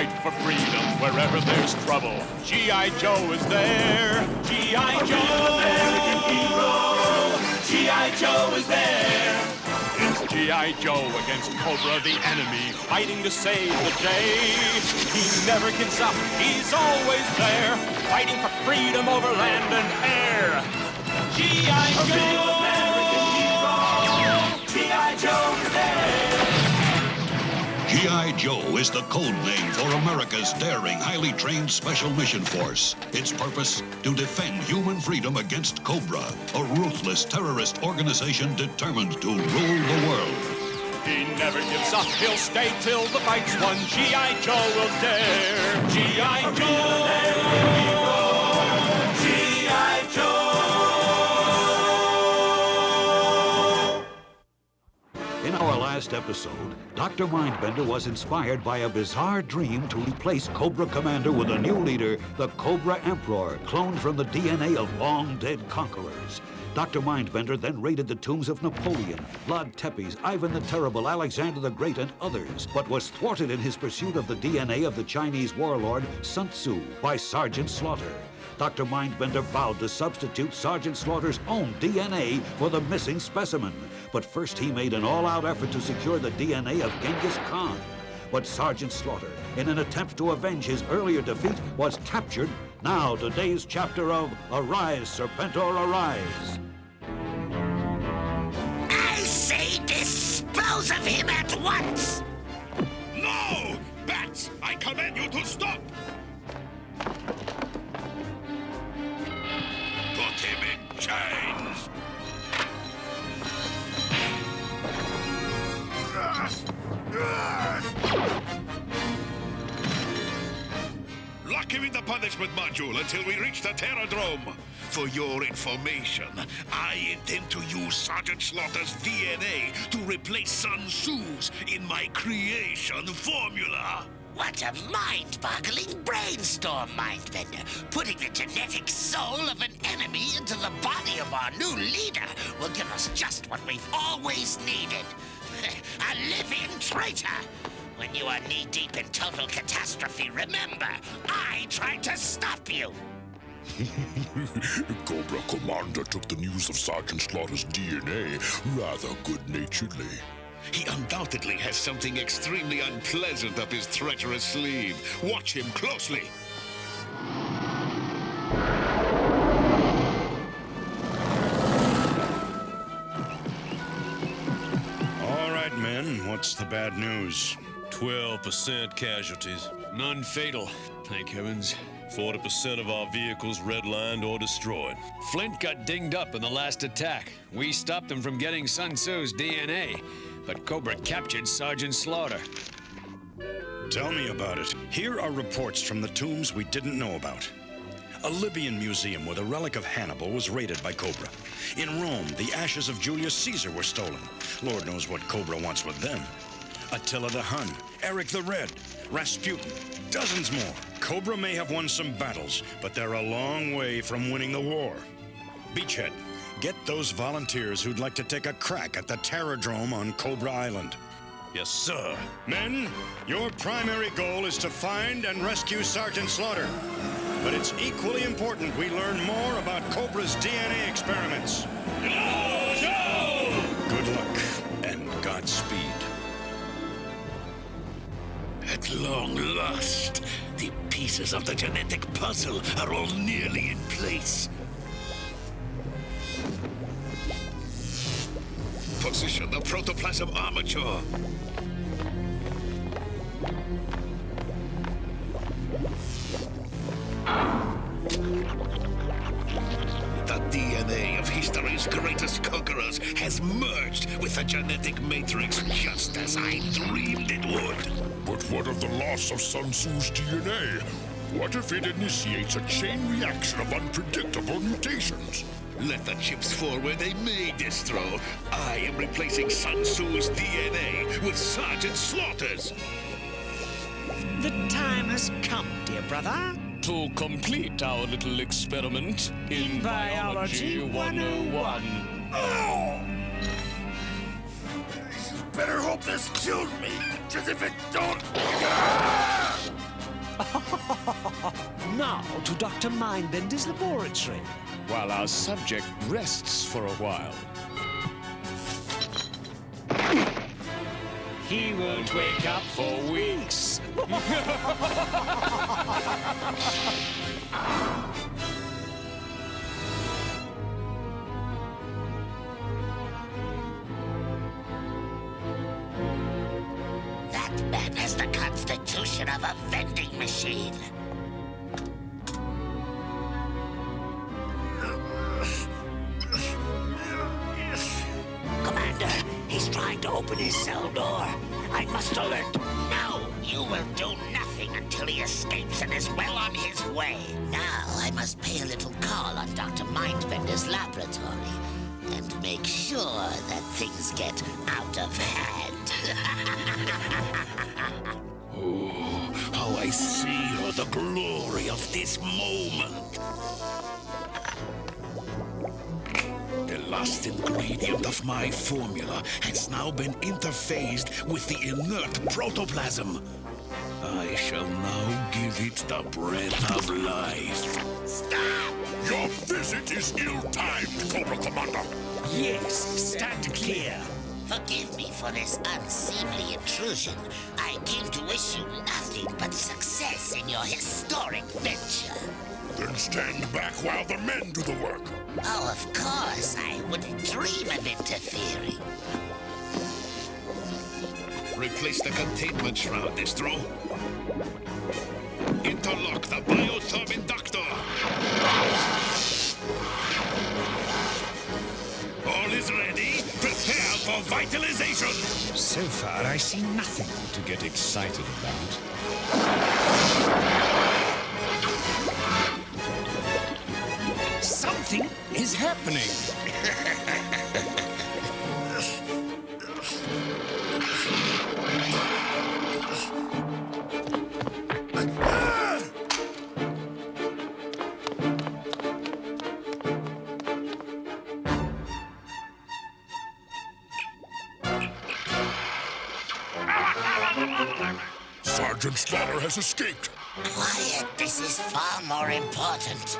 fight for freedom wherever there's trouble. G.I. Joe is there. G.I. Joe, American hero. G.I. Joe is there. It's G.I. Joe against Cobra, the enemy, fighting to save the day. He never gives up, he's always there, fighting for freedom over land and air. G.I. Joe! American hero! G.I. Joe is there! G.I. Joe is the code name for America's daring, highly trained Special Mission Force. Its purpose? To defend human freedom against Cobra, a ruthless terrorist organization determined to rule the world. He never gives up, he'll stay till the fight's won. G.I. Joe will dare. G.I. Joe! G.I. Joe! In our last episode, Dr. Mindbender was inspired by a bizarre dream to replace Cobra Commander with a new leader, the Cobra Emperor, cloned from the DNA of long-dead conquerors. Dr. Mindbender then raided the tombs of Napoleon, Vlad Tepes, Ivan the Terrible, Alexander the Great, and others, but was thwarted in his pursuit of the DNA of the Chinese warlord Sun Tzu by Sergeant Slaughter. Dr. Mindbender vowed to substitute Sergeant Slaughter's own DNA for the missing specimen. But first he made an all-out effort to secure the DNA of Genghis Khan. But Sergeant Slaughter, in an attempt to avenge his earlier defeat, was captured. Now, today's chapter of Arise, Serpentor, Arise. I say dispose of him at once! No! Bats, I command you to stop! Put him in chains! Lock him in the punishment module until we reach the Terradrome. For your information, I intend to use Sergeant Slaughter's DNA to replace Sun Tzu's in my creation formula. What a mind-boggling brainstorm, Mindbender. Putting the genetic soul of an enemy into the body of our new leader will give us just what we've always needed. A living traitor! When you are knee-deep in total catastrophe, remember, I tried to stop you! Cobra Commander took the news of Sergeant Slaughter's DNA rather good-naturedly. He undoubtedly has something extremely unpleasant up his treacherous sleeve. Watch him closely. All right, men, what's the bad news? 12% casualties. None fatal, thank heavens. 40% of our vehicles redlined or destroyed. Flint got dinged up in the last attack. We stopped him from getting Sun Tzu's DNA, but Cobra captured Sergeant Slaughter. Tell me about it. Here are reports from the tombs we didn't know about. A Libyan museum with a relic of Hannibal was raided by Cobra. In Rome, the ashes of Julius Caesar were stolen. Lord knows what Cobra wants with them. Attila the Hun, Eric the Red, Rasputin, dozens more. Cobra may have won some battles, but they're a long way from winning the war. Beachhead, get those volunteers who'd like to take a crack at the Terradrome on Cobra Island. Yes, sir. Men, your primary goal is to find and rescue Sergeant Slaughter. But it's equally important we learn more about Cobra's DNA experiments. Good luck, and Godspeed. At long last, the pieces of the genetic puzzle are all nearly in place. Position the protoplasm armature. The DNA of history's greatest conquerors has merged with the genetic matrix just as I dreamed it would. But what of the loss of Sun Tzu's DNA? What if it initiates a chain reaction of unpredictable mutations? Let the chips fall where they may, Destro. I am replacing Sun Tzu's DNA with Sergeant Slaughter's. The time has come, dear brother. To complete our little experiment in Biology 101. Better hope this kills me, because if it don't... Now to Dr. Mindbender's laboratory. While our subject rests for a while. He won't wake up for weeks. That man has the constitution of a vending machine. Commander, he's trying to open his cell door. I must alert. No, you will do nothing until he escapes and is well on his way. Now I must pay a little call on Dr. Mindbender's laboratory and make sure that things get out of hand. Oh, how I seal the glory of this moment. The last ingredient of my formula has now been interphased with the inert protoplasm. I shall now give it the breath of life. Stop! Your visit is ill-timed, Cobra Commander. Yes, stand clear. Forgive me for this unseemly intrusion. I came to wish you nothing but success in your historic venture. Then stand back while the men do the work. Oh, of course. I wouldn't dream of interfering. Replace the containment shroud, Distro. Interlock the biotherm inductor. All is ready. Prepare for vitalization. So far, I see nothing to get excited about. Something is happening. Sergeant Slaughter has escaped. Quiet. This is far more important.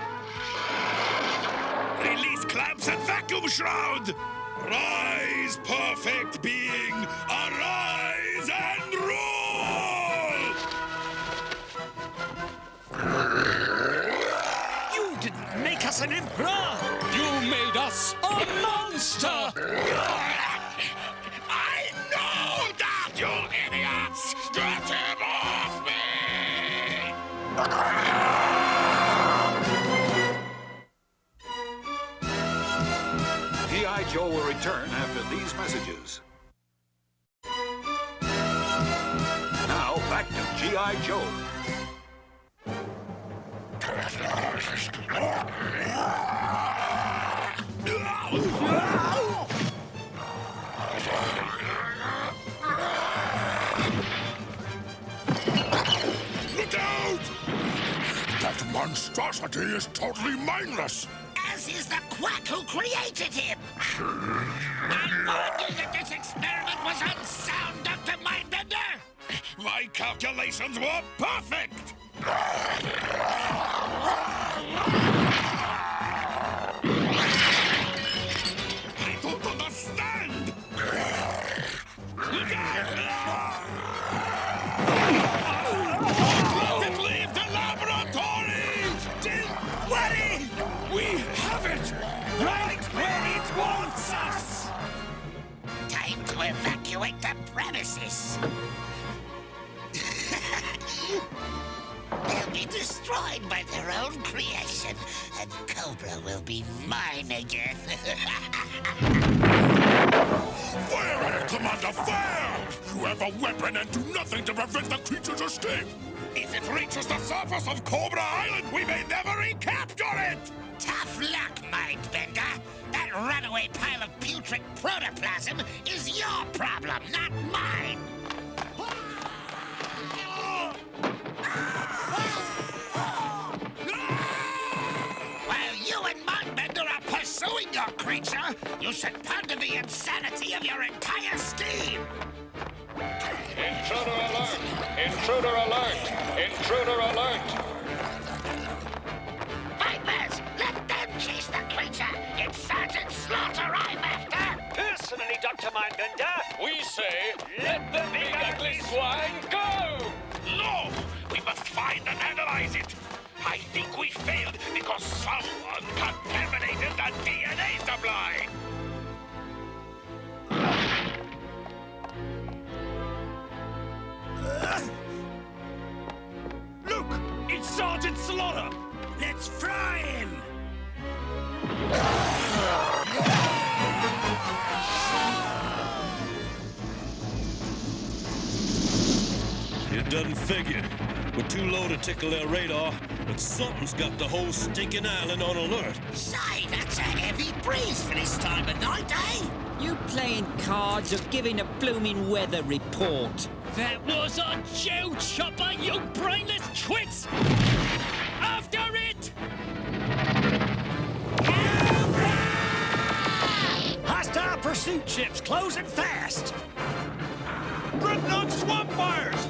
Release clamps and vacuum shroud. Rise, perfect being. Arise and rule. You didn't make us an emperor. You made us a monster. I know that, you idiots! Get him off me! G.I. Joe will return after these messages. Now, back to G.I. Joe. Look out! That monstrosity is totally mindless. As is the quack who created him. I warned you that this experiment was unsound, Dr. Mindbender. My calculations were perfect! I don't understand! Let it leave the laboratory! Don't worry. We have it right where it wants us. Time to evacuate the premises. They'll be destroyed by their own creation, and Cobra will be mine again. Fire at it, Commander, fire! You have a weapon and do nothing to prevent the creature's escape. If it reaches the surface of Cobra Island, we may never recapture it! Tough luck, Mindbender. That runaway pile of putrid protoplasm is your problem, not mine. While you and Mindbender are pursuing your creature, you should ponder the insanity of your entire scheme. Intruder alert! Intruder alert! Intruder alert! Dr. Mindbender. We say, let the big ugly swine go! No! We must find and analyze it. I think we failed because someone contaminated the DNA supply. Look! It's Sergeant Slaughter! Let's fry him! It doesn't figure. We're too low to tickle their radar, but something's got the whole stinking island on alert. Say, that's a heavy breeze for this time of night, eh? You playing cards or giving a blooming weather report? That was our Joe Chopper, you brainless twits! After it! Hostile pursuit ships closing fast! Dreadnought swamp fires!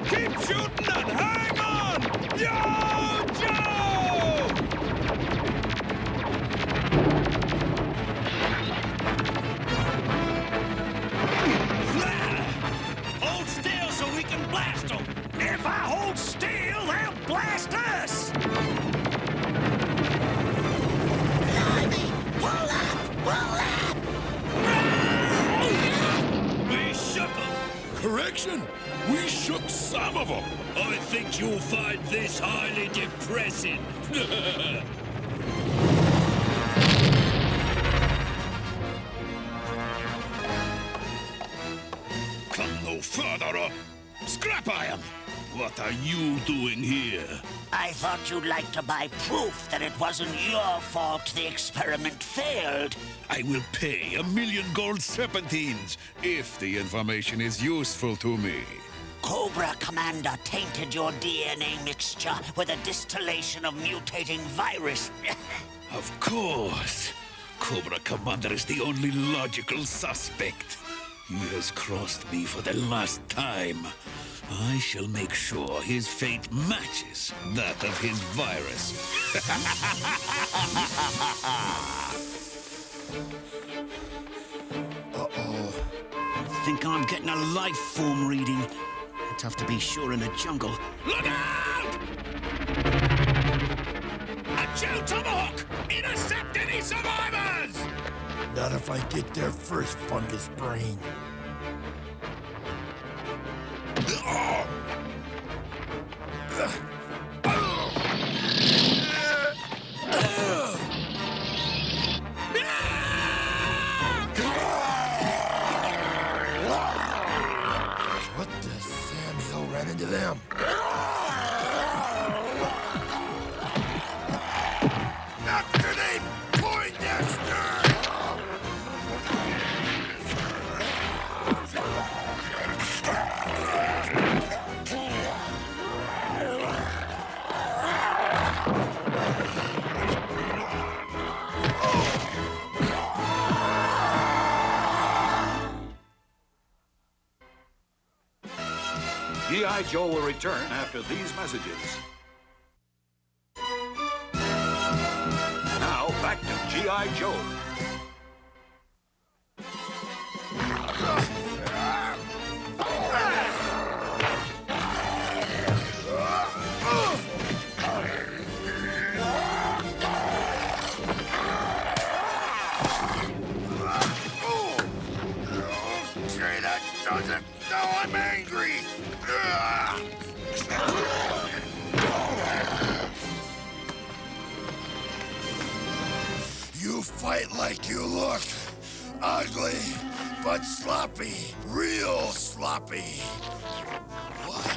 Keep shooting and hang on! Yo, Joe! Hold still so we can blast them! If I hold still, they'll blast us! Blimey! Pull up! Pull up! We shook them! Correction! We shook some of them! I think you'll find this highly depressing. Come no further or scrap iron. What are you doing here? I thought you'd like to buy proof that it wasn't your fault the experiment failed. I will pay 1,000,000 gold serpentines if the information is useful to me. Cobra Commander tainted your DNA mixture with a distillation of mutating virus. Of course. Cobra Commander is the only logical suspect. He has crossed me for the last time. I shall make sure his fate matches that of his virus. Uh-oh. I think I'm getting a life form reading. Tough to be sure in the jungle. Look out! A Joe Tomahawk! Intercept any survivors! Not if I get there first, fungus brain. What the Samuel ran into them? After they Poindexter! G.I. Joe will return after these messages. Now, back to G.I. Joe. Okay, that does it. Now I'm angry. You fight like you look. Ugly, but sloppy. Real sloppy. What?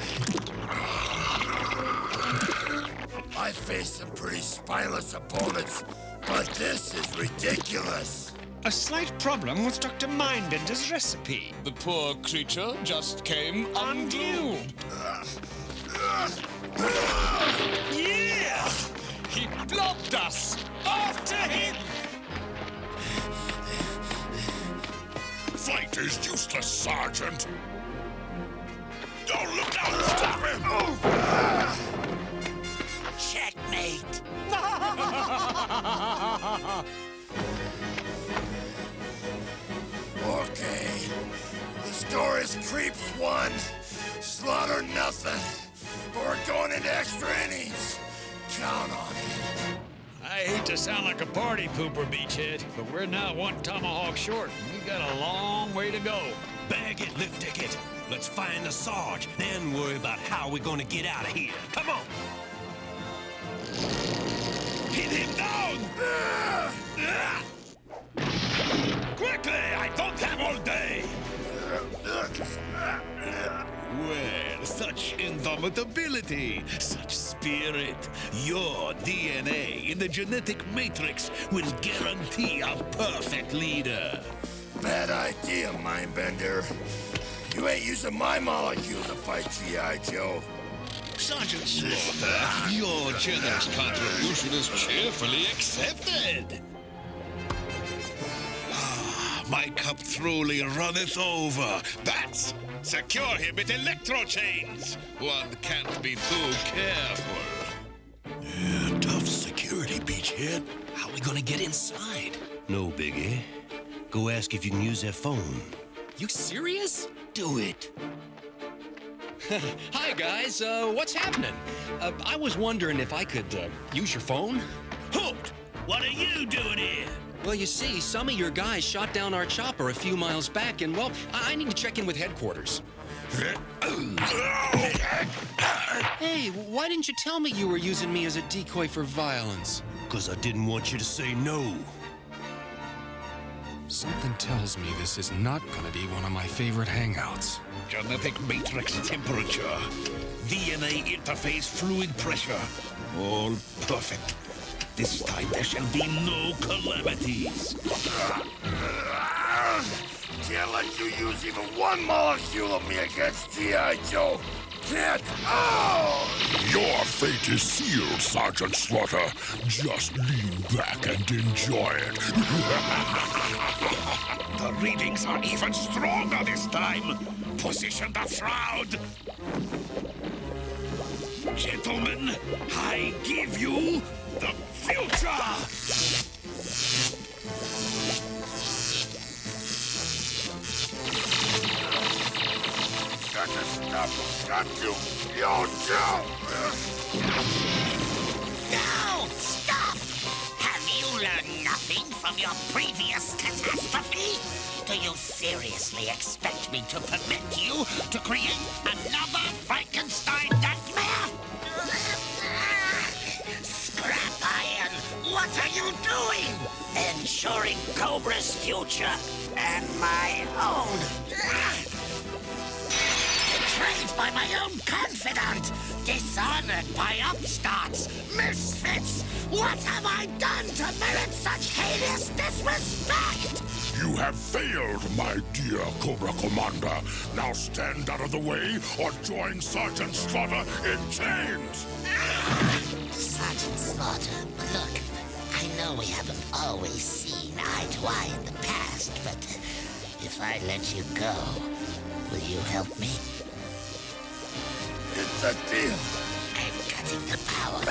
I faced some pretty spineless opponents, but this is ridiculous. A slight problem with Dr. Mindbender's recipe. The poor creature just came Unglued. Yeah! He blocked us! After him! Fight is useless, Sergeant. Don't look out! Stop him! Checkmate! More creeps won. Slaughter nothing. We're going into extra innings. Count on it. I hate to sound like a party pooper, Beachhead, but we're now one tomahawk short, and we got a long way to go. Bag it, lift ticket. Let's find the Sarge, then worry about how we're gonna get out of here. Come on! Pin him down! Quickly! I don't have all day! Well, such indomitability, such spirit. Your DNA in the genetic matrix will guarantee a perfect leader. Bad idea, Mindbender. You ain't using my molecules to fight G.I. Joe. Sergeant Slaughter, your generous contribution is cheerfully accepted. My cup truly runneth over. Bats, secure him with electro chains. One can't be too careful. Tough security, Beachhead. How are we gonna get inside? No, Biggie. Go ask if you can use their phone. You serious? Do it. Hi, guys. What's happening? I was wondering if I could use your phone. Hoot! What are you doing here? Well, you see, some of your guys shot down our chopper a few miles back, and, well, I need to check in with headquarters. Hey, why didn't you tell me you were using me as a decoy for violence? 'Cause I didn't want you to say no. Something tells me this is not gonna be one of my favorite hangouts. Genetic matrix temperature. DNA interface fluid pressure. All perfect. This time there shall be no calamities. Can't let you use even one molecule of me against G.I. Joe. Can't. Oh! Your fate is sealed, Sergeant Slaughter. Just lean back and enjoy it. The readings are even stronger this time. Position the shroud. Gentlemen, I give you the future! Got to stop. Got to. Yo, Joe! No! Stop! Have you learned nothing from your previous catastrophe? Do you seriously expect me to permit you to create another Frankenstein nightmare? Scrap Iron, what are you doing? Ensuring Cobra's future and my own. Betrayed by my own confidant, dishonored by upstarts, misfits. What have I done to merit such heinous disrespect? You have failed, my dear Cobra Commander. Now stand out of the way or join Sergeant Slaughter in chains. Sergeant Slaughter, look, I know we haven't always seen eye to eye in the past, but if I let you go, will you help me? It's a deal. I'm cutting the power.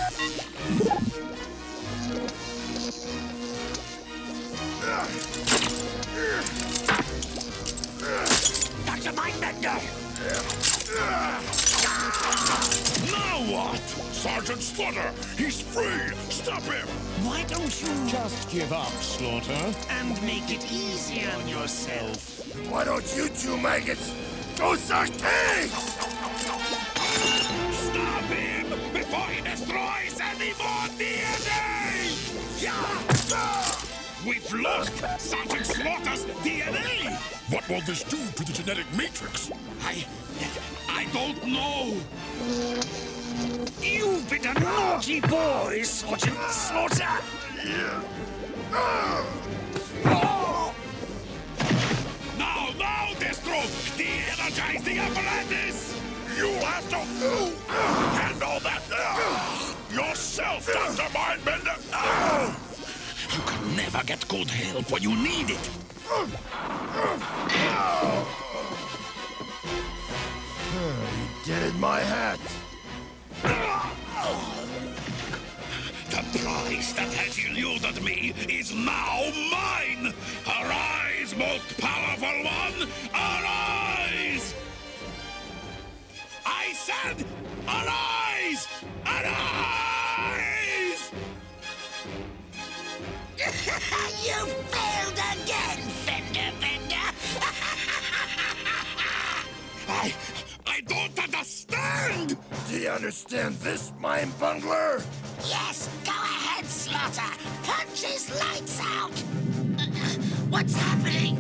Dr. Mindbender! Now what? Sergeant Slaughter, he's free. Stop him. Why don't you Just give up, Slaughter. and make it easier on yourself? Why don't you two maggots go suck pigs? Stop him before he destroys any more DNA! We've lost Sergeant Slaughter's DNA! What will this do to the genetic matrix? I don't know. You've been a naughty boy, Sergeant Slaughter. Now, Destro! De-energize the apparatus! You have to handle that yourself, Dr. Mindbender. You can never get good help when you need it. You dented my hat. The prize that has eluded me is now mine! Arise, most powerful one! Arise! said, arise! Arise! You failed again, Fender Bender! I don't understand! Do you understand this, mind bungler? Yes, go ahead, Slaughter! Punch his lights out! What's happening?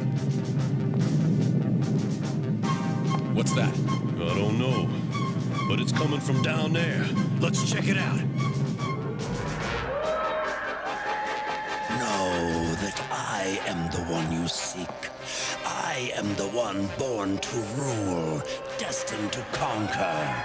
What's that? I don't know. But it's coming from down there. Let's check it out. Know that I am the one you seek. I am the one born to rule, destined to conquer.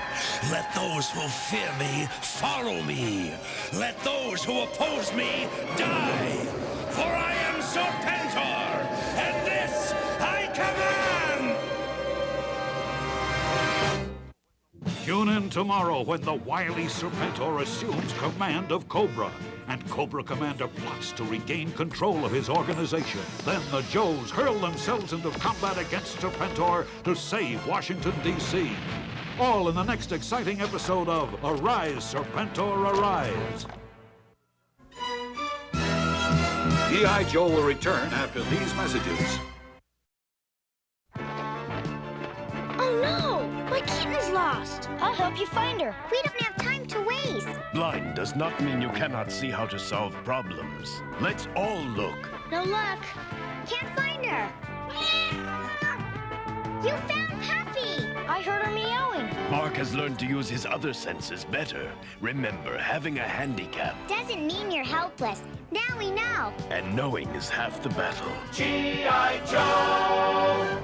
Let those who fear me follow me. Let those who oppose me die. For I am Serpentor, and this I command! Tune in tomorrow when the wily Serpentor assumes command of Cobra, and Cobra Commander plots to regain control of his organization. Then the Joes hurl themselves into combat against Serpentor to save Washington, D.C. All in the next exciting episode of Arise, Serpentor, Arise! E.I. Joe will return after these messages. Oh no! My kitten's lost! I'll help you find her. We don't have time to waste. Blind does not mean you cannot see how to solve problems. Let's all look. No luck. Can't find her. You found Puppy! I heard her meowing. Mark has learned to use his other senses better. Remember, having a handicap Doesn't mean you're helpless. Now we know. and knowing is half the battle. G.I. Joe!